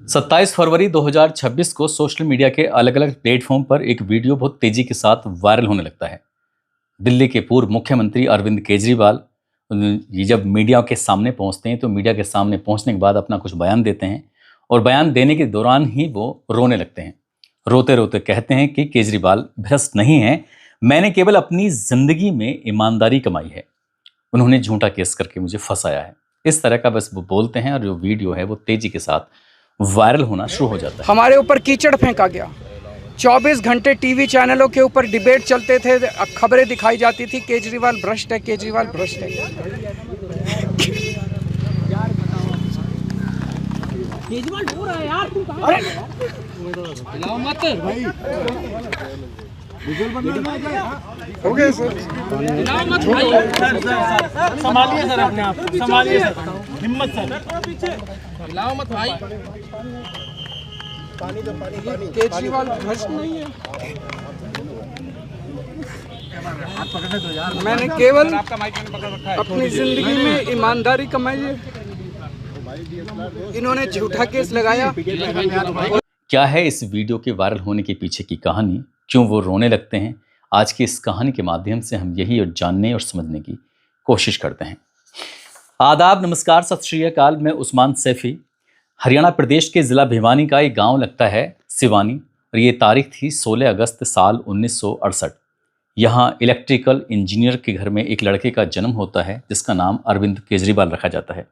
27 फरवरी 2026 को social media के अलग अलग प्लेटफॉर्म पर एक वीडियो बहुत तेजी के साथ वायरल होने लगता है। दिल्ली के पूर्व मुख्यमंत्री अरविंद केजरीवाल ये जब मीडिया के सामने पहुंचते हैं तो मीडिया के सामने पहुंचने के बाद अपना कुछ बयान देते हैं और बयान देने के दौरान ही वो रोने लगते हैं। रोते रोते कहते हैं कि केजरीवाल भ्रष्ट नहीं है, मैंने केवल अपनी जिंदगी में ईमानदारी कमाई है, उन्होंने झूठा केस करके मुझे फंसाया है। इस तरह का बस वो बोलते हैं और जो वीडियो है वो तेजी के साथ वायरल होना शुरू हो जाता है। हमारे ऊपर कीचड़ फेंका गया। 24 घंटे टीवी चैनलों के ऊपर डिबेट चलते थे, खबरें दिखाई जाती थी केजरीवाल भ्रष्ट है, केजरीवाल भ्रष्ट है। केजरीवाल हो रहा है यार, तुम कहां हिलाओ मत भाई, हो गए सर, हिलाओ मत भाई, सर संभालिए सर, अपने आप को संभालिए सर, हिम्मत सर, हिलाओ मत भाई। केजरीवाल भ्रष्ट नहीं है, मैंने केवल अपनी जिंदगी में ईमानदारी कमाई है, इन्होंने झूठा केस लगाया। क्या है इस वीडियो के वायरल होने के पीछे की कहानी, क्यों वो रोने लगते हैं? आज की इस कहानी के माध्यम से हम यही और जानने और समझने की कोशिश करते हैं। आदाब, नमस्कार, सत श्री अकाल। मैं उस्मान सैफी। हरियाणा प्रदेश के ज़िला भिवानी का एक गांव लगता है सिवानी और ये तारीख थी 16 अगस्त साल 1968। यहाँ इलेक्ट्रिकल इंजीनियर के घर में एक लड़के का जन्म होता है जिसका नाम अरविंद केजरीवाल रखा जाता है।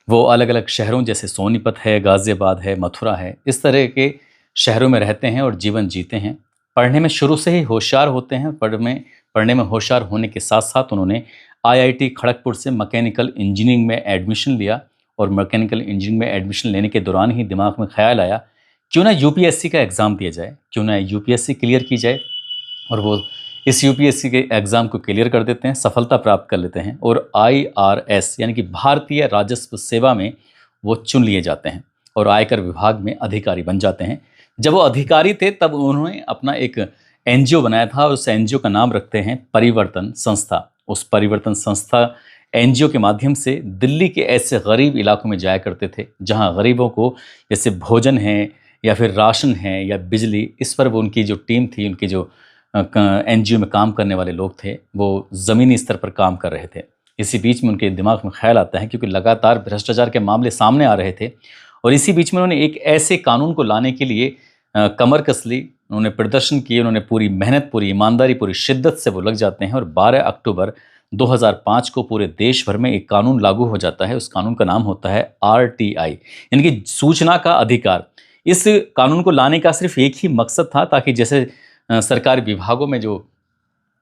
वो अलग अलग शहरों जैसे सोनीपत है, गाज़ियाबाद है, मथुरा है, इस तरह के शहरों में रहते हैं और जीवन जीते हैं। पढ़ने में शुरू से ही होशियार होते हैं। पढ़ने में होशियार होने के साथ साथ उन्होंने IIT खड़गपुर से मैकेनिकल इंजीनियरिंग में एडमिशन लिया और मैकेनिकल इंजीनियरिंग में एडमिशन लेने के दौरान ही दिमाग में ख्याल आया, क्यों ना UPSC का एग्ज़ाम दिया जाए, क्यों ना UPSC क्लियर की जाए। और वो इस UPSC के एग्ज़ाम को क्लियर कर देते हैं, सफलता प्राप्त कर लेते हैं और IRS यानी कि भारतीय राजस्व सेवा में वो चुन लिए जाते हैं और आयकर विभाग में अधिकारी बन जाते हैं। जब वो अधिकारी थे तब उन्होंने अपना एक NGO बनाया था और उस NGO का नाम रखते हैं परिवर्तन संस्था। उस परिवर्तन संस्था NGO के माध्यम से दिल्ली के ऐसे गरीब इलाकों में जाया करते थे जहां गरीबों को जैसे भोजन है या फिर राशन है या बिजली, इस पर वो उनकी जो टीम थी, उनकी जो NGO में काम करने वाले लोग थे, वो ज़मीनी स्तर पर काम कर रहे थे। इसी बीच में उनके दिमाग में ख्याल आता है, क्योंकि लगातार भ्रष्टाचार के मामले सामने आ रहे थे और इसी बीच में उन्होंने एक ऐसे कानून को लाने के लिए कमर कस ली, उन्होंने प्रदर्शन किए, उन्होंने पूरी मेहनत, पूरी ईमानदारी, पूरी शिद्दत से वो लग जाते हैं और 12 अक्टूबर 2005 को पूरे देश भर में एक कानून लागू हो जाता है। उस कानून का नाम होता है RTI यानी कि सूचना का अधिकार। इस कानून को लाने का सिर्फ एक ही मकसद था, ताकि जैसे सरकारी विभागों में जो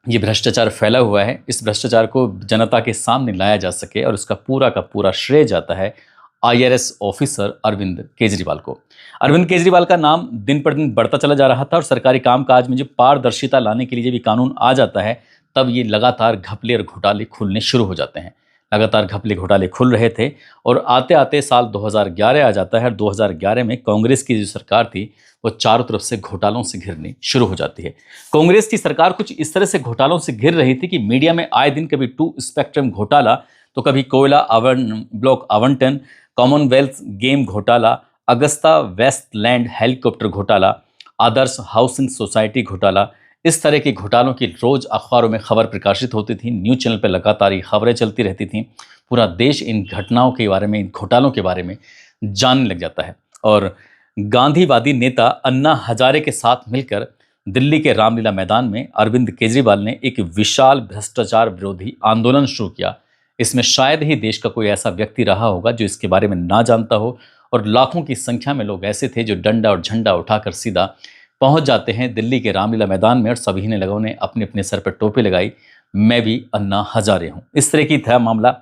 ये भ्रष्टाचार फैला हुआ है, इस भ्रष्टाचार को जनता के सामने लाया जा सके और उसका पूरा का पूरा श्रेय जाता है IRS ऑफिसर अरविंद केजरीवाल को। अरविंद केजरीवाल का नाम दिन पर दिन बढ़ता चला जा रहा था और सरकारी कामकाज में जो पारदर्शिता लाने के लिए जब ये कानून आ जाता है तब ये लगातार घपले और घोटाले खुलने शुरू हो जाते हैं। लगातार घपले घोटाले खुल रहे थे और आते आते साल 2011 आ जाता है और 2011 में कांग्रेस की जो सरकार थी वो चारों तरफ से घोटालों से घिरनी शुरू हो जाती है। कांग्रेस की सरकार कुछ इस तरह से घोटालों से घिर रही थी कि मीडिया में आए दिन कभी 2 स्पेक्ट्रम घोटाला, तो कभी कोयला ब्लॉक आवंटन, कॉमनवेल्थ गेम घोटाला, अगस्ता वेस्टलैंड हेलीकॉप्टर घोटाला, आदर्श हाउसिंग सोसाइटी घोटाला, इस तरह के घोटालों की रोज अखबारों में खबर प्रकाशित होती थी। न्यूज़ चैनल पर लगातार ये खबरें चलती रहती थीं। पूरा देश इन घटनाओं के बारे में, इन घोटालों के बारे में जानने लग जाता है और गांधीवादी नेता अन्ना हजारे के साथ मिलकर दिल्ली के रामलीला मैदान में अरविंद केजरीवाल ने एक विशाल भ्रष्टाचार विरोधी आंदोलन शुरू किया। इसमें शायद ही देश का कोई ऐसा व्यक्ति रहा होगा जो इसके बारे में ना जानता हो और लाखों की संख्या में लोग ऐसे थे जो डंडा और झंडा उठाकर सीधा पहुंच जाते हैं दिल्ली के रामलीला मैदान में और सभी ने लोगों ने अपने अपने सर पर टोपी लगाई, मैं भी अन्ना हजारे हूं। इस तरह की था मामला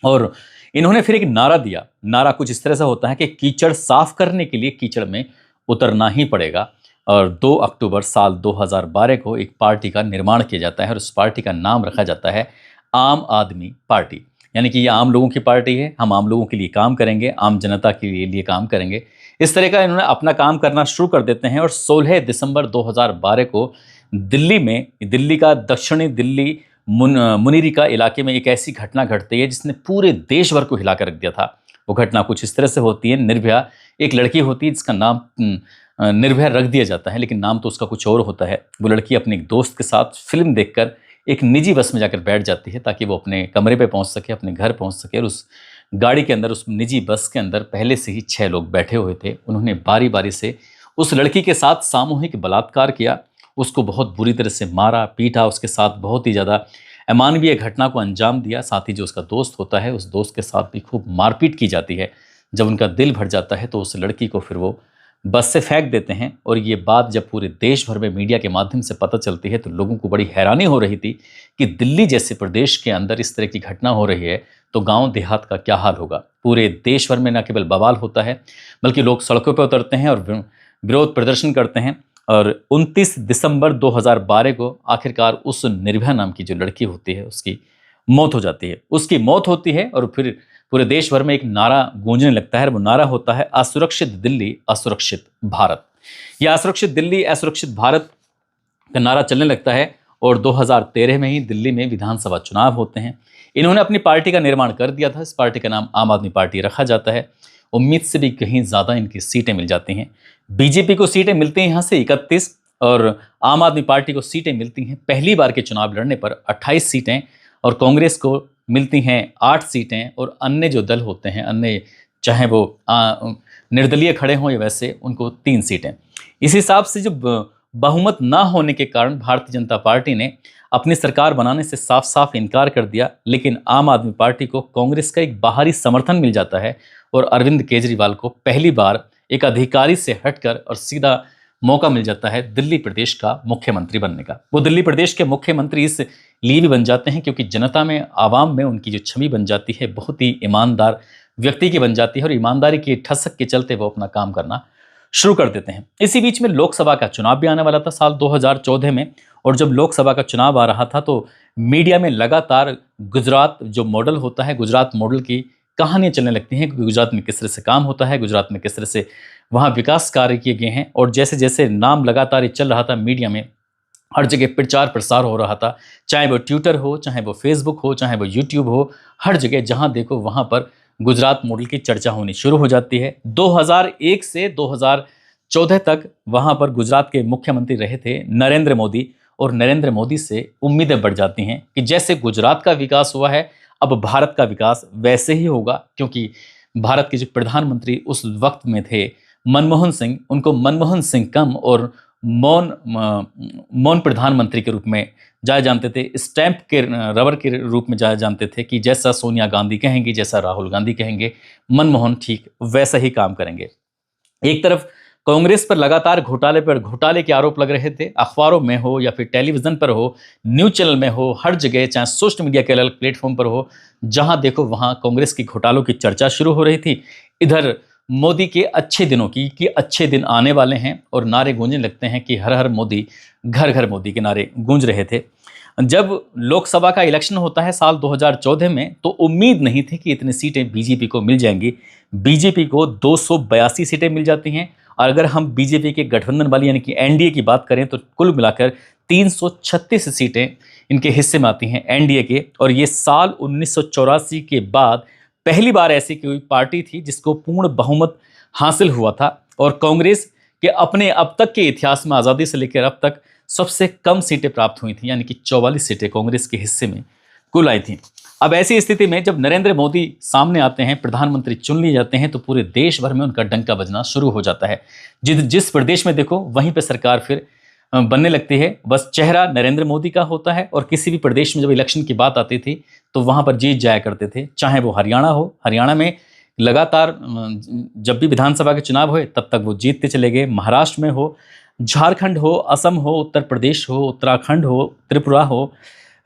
और इन्होंने फिर एक नारा दिया। नारा कुछ इस तरह से होता है कि कीचड़ साफ करने के लिए कीचड़ में उतरना ही पड़ेगा। और 2 अक्टूबर साल 2012 को एक पार्टी का निर्माण किया जाता है और उस पार्टी का नाम रखा जाता है आम आदमी पार्टी। यानी कि ये आम लोगों की पार्टी है, हम आम लोगों के लिए काम करेंगे, आम जनता के लिए काम करेंगे। इस तरह का इन्होंने अपना काम करना शुरू कर देते हैं और 16 दिसंबर 2012 को दिल्ली का दक्षिणी दिल्ली मुनीरिका इलाके में एक ऐसी घटना घटती है जिसने पूरे देश भर को हिला कर रख दिया था। वो घटना कुछ इस तरह से होती है, निर्भया एक लड़की होती है जिसका नाम निर्भया रख दिया जाता है, लेकिन नाम तो उसका कुछ और होता है। वो लड़की अपने एक दोस्त के साथ फिल्म देखकर एक निजी बस में जाकर बैठ जाती है ताकि वो अपने कमरे पे पहुंच सके, अपने घर पहुंच सके। और उस गाड़ी के अंदर, उस निजी बस के अंदर पहले से ही 6 लोग बैठे हुए थे। उन्होंने बारी बारी से उस लड़की के साथ सामूहिक बलात्कार किया, उसको बहुत बुरी तरह से मारा, पीटा, उसके साथ बहुत ही ज़्यादा अमानवीय घटना को अंजाम दिया। साथ ही जो उसका दोस्त होता है, उस दोस्त के साथ भी खूब मारपीट की जाती है। जब उनका दिल भर जाता है तो उस लड़की को फिर वो बस से फेंक देते हैं। और ये बात जब पूरे देश भर में मीडिया के माध्यम से पता चलती है तो लोगों को बड़ी हैरानी हो रही थी कि दिल्ली जैसे प्रदेश के अंदर इस तरह की घटना हो रही है तो गांव देहात का क्या हाल होगा। पूरे देश भर में न केवल बवाल होता है बल्कि लोग सड़कों पर उतरते हैं और विरोध प्रदर्शन करते हैं। और 29 दिसंबर 2012 को आखिरकार उस निर्भया नाम की जो लड़की होती है उसकी मौत हो जाती है। उसकी मौत होती है और फिर पूरे देश भर में एक नारा गूंजने लगता है। वो नारा होता है असुरक्षित दिल्ली, असुरक्षित भारत। यह असुरक्षित दिल्ली, असुरक्षित भारत का नारा चलने लगता है। और 2013 में ही दिल्ली में विधानसभा चुनाव होते हैं। इन्होंने अपनी पार्टी का निर्माण कर दिया था। इस पार्टी का नाम आम आदमी पार्टी रखा जाता है। उम्मीद से भी कहीं ज़्यादा इनकी सीटें मिल जाती हैं। बीजेपी को सीटें मिलती हैं यहाँ से 31 और आम आदमी पार्टी को सीटें मिलती हैं पहली बार के चुनाव लड़ने पर 28 सीटें, और कांग्रेस को मिलती हैं 8 सीटें। और अन्य जो दल होते हैं, अन्य चाहे वो निर्दलीय खड़े हों या वैसे, उनको 3 सीटें। इस हिसाब से जो बहुमत ना होने के कारण भारतीय जनता पार्टी ने अपनी सरकार बनाने से साफ साफ इनकार कर दिया। लेकिन आम आदमी पार्टी को कांग्रेस का एक बाहरी समर्थन मिल जाता है और अरविंद केजरीवाल को पहली बार एक अधिकारी से हटकर और सीधा मौका मिल जाता है दिल्ली प्रदेश का मुख्यमंत्री बनने का। वो दिल्ली प्रदेश के मुख्यमंत्री इसलिए भी बन जाते हैं क्योंकि जनता में, आवाम में उनकी जो छवि बन जाती है बहुत ही ईमानदार व्यक्ति की बन जाती है। और ईमानदारी की ठसक के चलते वो अपना काम करना शुरू कर देते हैं। इसी बीच में लोकसभा का चुनाव भी आने वाला था साल 2014 में। और जब लोकसभा का चुनाव आ रहा था तो मीडिया में लगातार गुजरात जो मॉडल होता है, गुजरात मॉडल की कहानियां चलने लगती हैं कि गुजरात में किस तरह से काम होता है, गुजरात में किस तरह से वहाँ विकास कार्य किए गए हैं। और जैसे जैसे नाम लगातार चल रहा था मीडिया में, हर जगह प्रचार प्रसार हो रहा था, चाहे वो ट्विटर हो, चाहे वो फेसबुक हो, चाहे वो यूट्यूब हो, हर जगह जहाँ देखो वहाँ पर गुजरात मॉडल की चर्चा होनी शुरू हो जाती है। 2001 से 2014 तक वहाँ पर गुजरात के मुख्यमंत्री रहे थे नरेंद्र मोदी। और नरेंद्र मोदी से उम्मीदें बढ़ जाती हैं कि जैसे गुजरात का विकास हुआ है अब भारत का विकास वैसे ही होगा, क्योंकि भारत के जो प्रधानमंत्री उस वक्त में थे मनमोहन सिंह, उनको मनमोहन सिंह कम और मौन प्रधानमंत्री के रूप में जाए जानते थे, स्टैंप के रबर के रूप में जाए जानते थे कि जैसा सोनिया गांधी कहेंगी, जैसा राहुल गांधी कहेंगे, मनमोहन ठीक वैसा ही काम करेंगे। एक तरफ कांग्रेस पर लगातार घोटाले के आरोप लग रहे थे, अखबारों में हो या फिर टेलीविजन पर हो, न्यूज चैनल में हो, हर जगह, चाहे सोशल मीडिया के अलग प्लेटफॉर्म पर हो, जहां देखो वहां कांग्रेस की घोटालों की चर्चा शुरू हो रही थी। इधर मोदी के अच्छे दिनों की कि अच्छे दिन आने वाले हैं और नारे गूंजने लगते हैं कि हर हर मोदी, घर घर मोदी के नारे गूंज रहे थे। जब लोकसभा का इलेक्शन होता है साल 2014 में तो उम्मीद नहीं थी कि इतनी सीटें बीजेपी को मिल जाएंगी। बीजेपी को 282 सीटें मिल जाती हैं। और अगर हम बीजेपी के गठबंधन वाली यानी कि एनडीए की बात करें तो कुल मिलाकर 336 सीटें इनके हिस्से में आती हैं एनडीए के। और ये साल 1984 के बाद पहली बार ऐसी कोई पार्टी थी जिसको पूर्ण बहुमत हासिल हुआ था। और कांग्रेस के अपने अब तक के इतिहास में आज़ादी से लेकर अब तक सबसे कम सीटें प्राप्त हुई थी, यानी कि 44 सीटें कांग्रेस के हिस्से में कुल आई थी। अब ऐसी स्थिति में जब नरेंद्र मोदी सामने आते हैं, प्रधानमंत्री चुन लिए जाते हैं, तो पूरे देश भर में उनका डंका बजना शुरू हो जाता है। जिस प्रदेश में देखो वहीं पे सरकार फिर बनने लगती है। बस चेहरा नरेंद्र मोदी का होता है और किसी भी प्रदेश में जब इलेक्शन की बात आती थी तो वहाँ पर जीत जाया करते थे। चाहे वो हरियाणा हो, हरियाणा में लगातार जब भी विधानसभा के चुनाव हुए तब तक वो जीतते चले गए। महाराष्ट्र में हो, झारखंड हो, असम हो, उत्तर प्रदेश हो, उत्तराखंड हो, त्रिपुरा हो,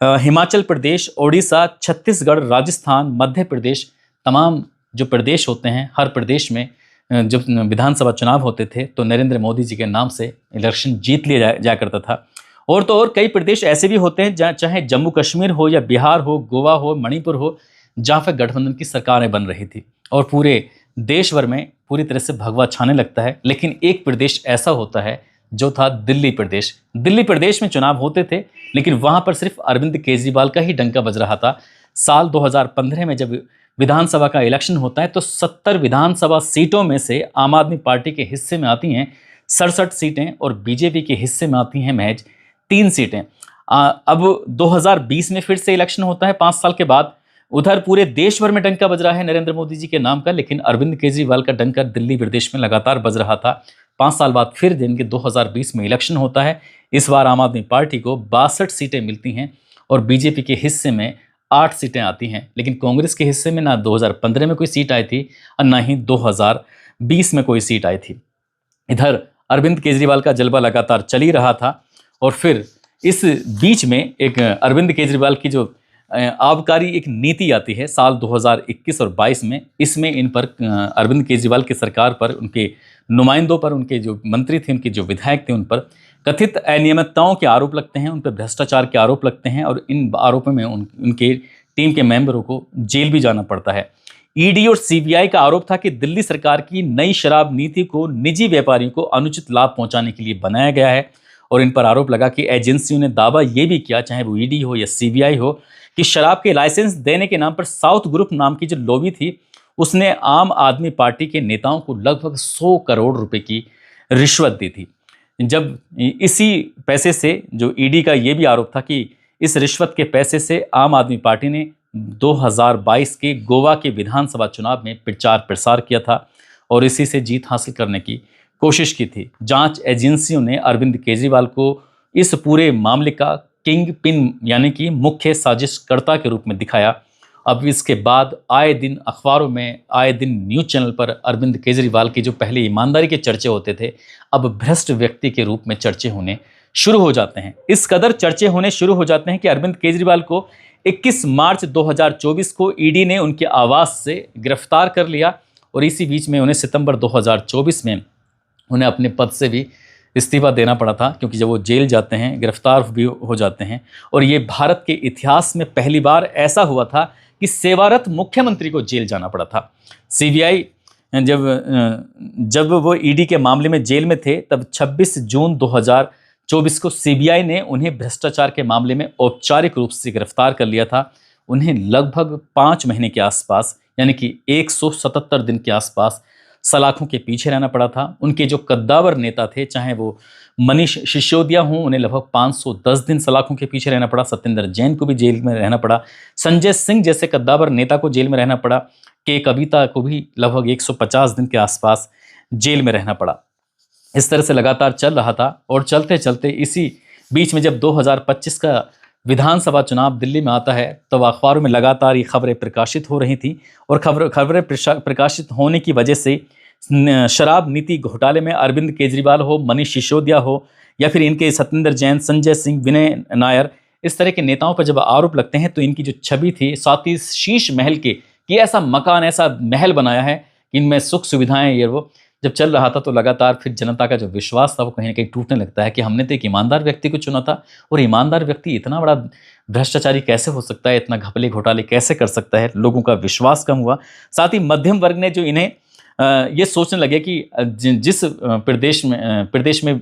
हिमाचल प्रदेश, ओडिशा, छत्तीसगढ़, राजस्थान, मध्य प्रदेश, तमाम जो प्रदेश होते हैं हर प्रदेश में जब विधानसभा चुनाव होते थे तो नरेंद्र मोदी जी के नाम से इलेक्शन जीत लिया जाया करता था। और तो और कई प्रदेश ऐसे भी होते हैं जहाँ चाहे जम्मू कश्मीर हो या बिहार हो, गोवा हो, मणिपुर हो, जहाँ पर गठबंधन की सरकारें बन रही थी और पूरे देश भर में पूरी तरह से भगवा छाने लगता है। लेकिन एक प्रदेश ऐसा होता है जो था दिल्ली प्रदेश। दिल्ली प्रदेश में चुनाव होते थे लेकिन वहाँ पर सिर्फ अरविंद केजरीवाल का ही डंका बज रहा था। साल 2015 में जब विधानसभा का इलेक्शन होता है तो 70 विधानसभा सीटों में से आम आदमी पार्टी के हिस्से में आती हैं 67 सीटें और बीजेपी के हिस्से में आती हैं महज 3 सीटें। अब 2020 में फिर से इलेक्शन होता है 5 साल के बाद। उधर पूरे देश भर में डंका बज रहा है नरेंद्र मोदी जी के नाम का, लेकिन अरविंद केजरीवाल का डंका दिल्ली प्रदेश में लगातार बज रहा था। 5 साल बाद फिर दिन के 2020 में इलेक्शन होता है। इस बार आम आदमी पार्टी को 62 सीटें मिलती हैं और बीजेपी के हिस्से में 8 सीटें आती हैं, लेकिन कांग्रेस के हिस्से में ना 2015 में कोई सीट आई थी और ना ही 2020 में कोई सीट आई थी। इधर अरविंद केजरीवाल का जलवा लगातार चल ही रहा था और फिर इस बीच में एक अरविंद केजरीवाल की जो आबकारी एक नीति आती है साल 2021 और 22 में, इसमें इन पर अरविंद केजरीवाल की सरकार पर, उनके नुमाइंदों पर, उनके जो मंत्री थे, उनके जो विधायक थे, उन पर कथित अनियमितताओं के आरोप लगते हैं, उन पर भ्रष्टाचार के आरोप लगते हैं और इन आरोपों में उनके टीम के मेंबरों को जेल भी जाना पड़ता है। ईडी और सीबीआई का आरोप था कि दिल्ली सरकार की नई शराब नीति को निजी व्यापारियों को अनुचित लाभ पहुंचाने के लिए बनाया गया है और इन पर आरोप लगा कि एजेंसियों ने दावा ये भी किया, चाहे वो ईडी हो या सीबीआई हो, कि शराब के लाइसेंस देने के नाम पर साउथ ग्रुप नाम की जो लॉबी थी उसने आम आदमी पार्टी के नेताओं को लगभग 100 करोड़ रुपए की रिश्वत दी थी। जब इसी पैसे से, जो ईडी का ये भी आरोप था कि इस रिश्वत के पैसे से आम आदमी पार्टी ने 2022 के गोवा के विधानसभा चुनाव में प्रचार प्रसार किया था और इसी से जीत हासिल करने की कोशिश की थी। जांच एजेंसियों ने अरविंद केजरीवाल को इस पूरे मामले का किंग पिन यानी कि मुख्य साजिशकर्ता के रूप में दिखाया। अब इसके बाद आए दिन अखबारों में, आए दिन न्यूज़ चैनल पर अरविंद केजरीवाल की जो पहले ईमानदारी के चर्चे होते थे, अब भ्रष्ट व्यक्ति के रूप में चर्चे होने शुरू हो जाते हैं। इस कदर चर्चे होने शुरू हो जाते हैं कि अरविंद केजरीवाल को 21 मार्च 2024 को ईडी ने उनके आवास से गिरफ्तार कर लिया और इसी बीच में उन्हें सितंबर 2024 में उन्हें अपने पद से भी इस्तीफा देना पड़ा था, क्योंकि जब वो जेल जाते हैं, गिरफ्तार भी हो जाते हैं। और ये भारत के इतिहास में पहली बार ऐसा हुआ था कि सेवारत मुख्यमंत्री को जेल जाना पड़ा था। सीबीआई जब वो ईडी के मामले में जेल में थे, तब 26 जून 2024 को सीबीआई ने उन्हें भ्रष्टाचार के मामले में औपचारिक रूप से गिरफ्तार कर लिया था। उन्हें लगभग 5 महीने के आसपास, यानी कि 177 दिन के आसपास सलाखों के पीछे रहना पड़ा था। उनके जो कद्दावर नेता थे, चाहे वो मनीष सिसोदिया हों, उन्हें लगभग 510 दिन सलाखों के पीछे रहना पड़ा। सत्येंद्र जैन को भी जेल में रहना पड़ा। संजय सिंह जैसे कद्दावर नेता को जेल में रहना पड़ा। के कविता को भी लगभग 150 दिन के आसपास जेल में रहना पड़ा। इस तरह से लगातार चल रहा था और चलते चलते इसी बीच में जब 2025 का विधानसभा चुनाव दिल्ली में आता है, तो अखबारों में लगातार ये खबरें प्रकाशित हो रही थी और खबरें प्रकाशित होने की वजह से शराब नीति घोटाले में अरविंद केजरीवाल हो, मनीष सिसोदिया हो या फिर इनके सत्येंद्र जैन, संजय सिंह, विनय नायर, इस तरह के नेताओं पर जब आरोप लगते हैं तो इनकी जो छवि थी, साथ ही शीश महल के कि ऐसा मकान, ऐसा महल बनाया है कि इनमें सुख सुविधाएं, ये वो जब चल रहा था, तो लगातार फिर जनता का जो विश्वास था वो कहीं ना कहीं टूटने लगता है कि हमने तो एक ईमानदार व्यक्ति को चुना था और ईमानदार व्यक्ति इतना बड़ा भ्रष्टाचारी कैसे हो सकता है, इतना घपले घोटाले कैसे कर सकता है। लोगों का विश्वास कम हुआ। साथ ही मध्यम वर्ग ने जो इन्हें ये सोचने लगे कि जिस प्रदेश में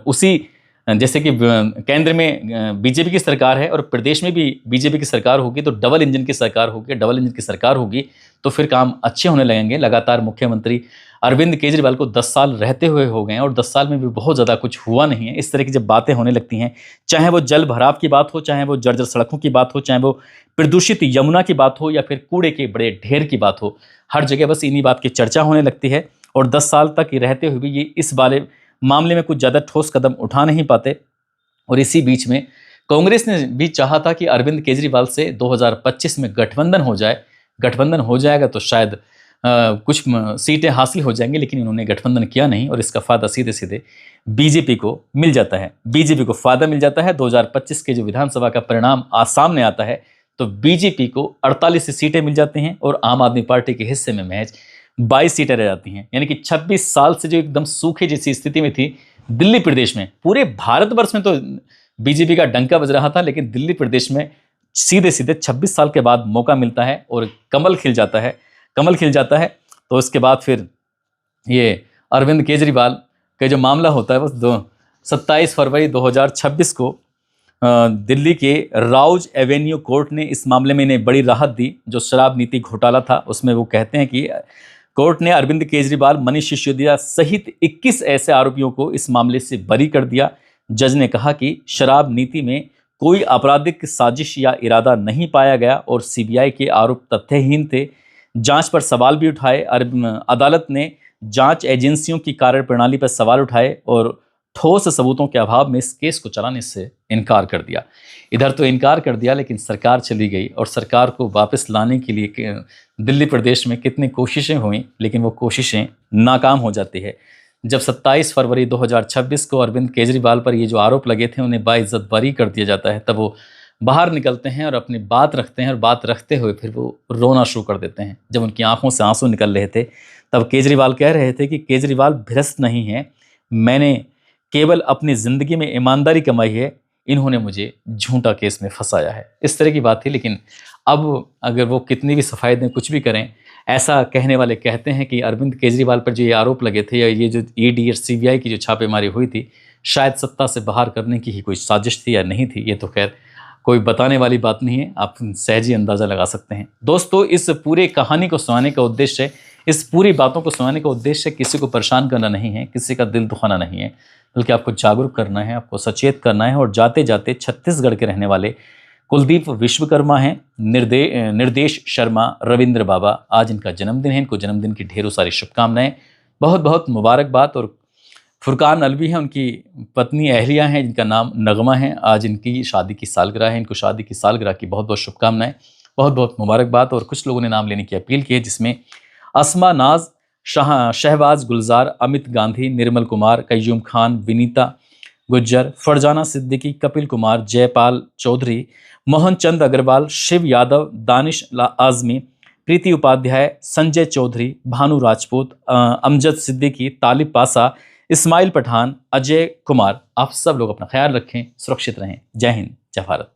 उसी, जैसे कि केंद्र में बीजेपी की सरकार है और प्रदेश में भी बीजेपी की सरकार होगी, तो डबल इंजन की सरकार होगी। डबल इंजन की सरकार होगी तो फिर काम अच्छे होने लगेंगे। लगातार मुख्यमंत्री अरविंद केजरीवाल को 10 साल रहते हुए हो गए हैं और 10 साल में भी बहुत ज़्यादा कुछ हुआ नहीं है। इस तरह की जब बातें होने लगती हैं, चाहे वो जल भराव की बात हो, चाहे वो जर्जर सड़कों की बात हो, चाहे वो प्रदूषित यमुना की बात हो या फिर कूड़े के बड़े ढेर की बात हो, हर जगह बस इन्हीं बात की चर्चा होने लगती है। और 10 साल तक रहते हुए भी ये इस मामले में कुछ ज़्यादा ठोस कदम उठा नहीं पाते। और इसी बीच में कांग्रेस ने भी चाहा था कि अरविंद केजरीवाल से 2025 में गठबंधन हो जाए। गठबंधन हो जाएगा तो शायद कुछ सीटें हासिल हो जाएंगी, लेकिन इन्होंने गठबंधन किया नहीं और इसका फ़ायदा सीधे सीधे बीजेपी को मिल जाता है। बीजेपी को फ़ायदा मिल जाता है। 2025 के जो विधानसभा का परिणाम आज सामने आता है तो बीजेपी को 48 सीटें मिल जाती हैं और आम आदमी पार्टी के हिस्से में महज 22 सीटें रह जाती हैं। यानी कि 26 साल से जो एकदम सूखे जैसी स्थिति में थी दिल्ली प्रदेश में, पूरे भारतवर्ष में तो बीजेपी का डंका बज रहा था, लेकिन दिल्ली प्रदेश में सीधे सीधे 26 साल के बाद मौका मिलता है और कमल खिल जाता है। कमल खिल जाता है तो इसके बाद फिर ये अरविंद केजरीवाल का जो मामला होता है वो 27 फरवरी 2026 को दिल्ली के राउज एवेन्यू कोर्ट ने इस मामले में इन्हें बड़ी राहत दी। जो शराब नीति घोटाला था उसमें वो कहते हैं कि कोर्ट ने अरविंद केजरीवाल, मनीष सिसोदिया सहित 21 ऐसे आरोपियों को इस मामले से बरी कर दिया। जज ने कहा कि शराब नीति में कोई आपराधिक साजिश या इरादा नहीं पाया गया और सीबीआई के आरोप तथ्यहीन थे। जांच पर सवाल भी उठाए। अदालत ने जांच एजेंसियों की कार्यप्रणाली पर सवाल उठाए और ठोस सबूतों के अभाव में इस केस को चलाने से इनकार कर दिया। इधर तो इनकार कर दिया, लेकिन सरकार चली गई और सरकार को वापस लाने के लिए दिल्ली प्रदेश में कितनी कोशिशें हुई, लेकिन वो कोशिशें नाकाम हो जाती है। जब 27 फरवरी 2026 को अरविंद केजरीवाल पर ये जो आरोप लगे थे उन्हें बाइज्जत बरी कर दिया जाता है, तब वो बाहर निकलते हैं और अपनी बात रखते हैं और बात रखते हुए फिर वो रोना शुरू कर देते हैं। जब उनकी आंखों से आंसू निकल रहे थे तब केजरीवाल कह रहे थे कि केजरीवाल भ्रष्ट नहीं है, मैंने केवल अपनी ज़िंदगी में ईमानदारी कमाई है, इन्होंने मुझे झूठा केस में फंसाया है। इस तरह की बात थी। लेकिन अब अगर वो कितनी भी सफाई दें, कुछ भी करें, ऐसा कहने वाले कहते हैं कि अरविंद केजरीवाल पर जो ये आरोप लगे थे या ये जो ईडी और सीबीआई की जो छापेमारी हुई थी, शायद सत्ता से बाहर करने की ही कोई साजिश थी या नहीं थी, ये तो खैर कोई बताने वाली बात नहीं है, आप सहज ही अंदाज़ा लगा सकते हैं। दोस्तों, इस पूरे कहानी को सुनाने का उद्देश्य, इस पूरी बातों को सुनाने का उद्देश्य किसी को परेशान करना नहीं है, किसी का दिल दुखाना नहीं है, बल्कि आपको जागरूक करना है, आपको सचेत करना है। और जाते जाते छत्तीसगढ़ के रहने वाले कुलदीप विश्वकर्मा हैं, निर्देश शर्मा, रविंद्र बाबा, आज इनका जन्मदिन है। इनको जन्मदिन की ढेरों सारी शुभकामनाएं, बहुत बहुत मुबारकबाद। और फुरकान अलवी हैं, उनकी पत्नी अहलिया हैं, जिनका नाम नगमा है। आज इनकी शादी की सालगिरह है। इनको शादी की सालगिरह की बहुत बहुत शुभकामनाएं, बहुत बहुत मुबारकबाद। और कुछ लोगों ने नाम लेने की अपील की है, जिसमें अस्मा नाज, शहबाज गुलजार, अमित गांधी, निर्मल कुमार, कय्यूम खान, विनीता गुज्जर, फरजाना सिद्दीकी, कपिल कुमार, जयपाल चौधरी, मोहन चंद अग्रवाल, शिव यादव, दानिश आजमी, प्रीति उपाध्याय, संजय चौधरी, भानु राजपूत, अमजद सिद्दीकी, तालिब पासा, इस्माइल पठान, अजय कुमार। आप सब लोग अपना ख्याल रखें, सुरक्षित रहें। जय हिंद, जय भारत।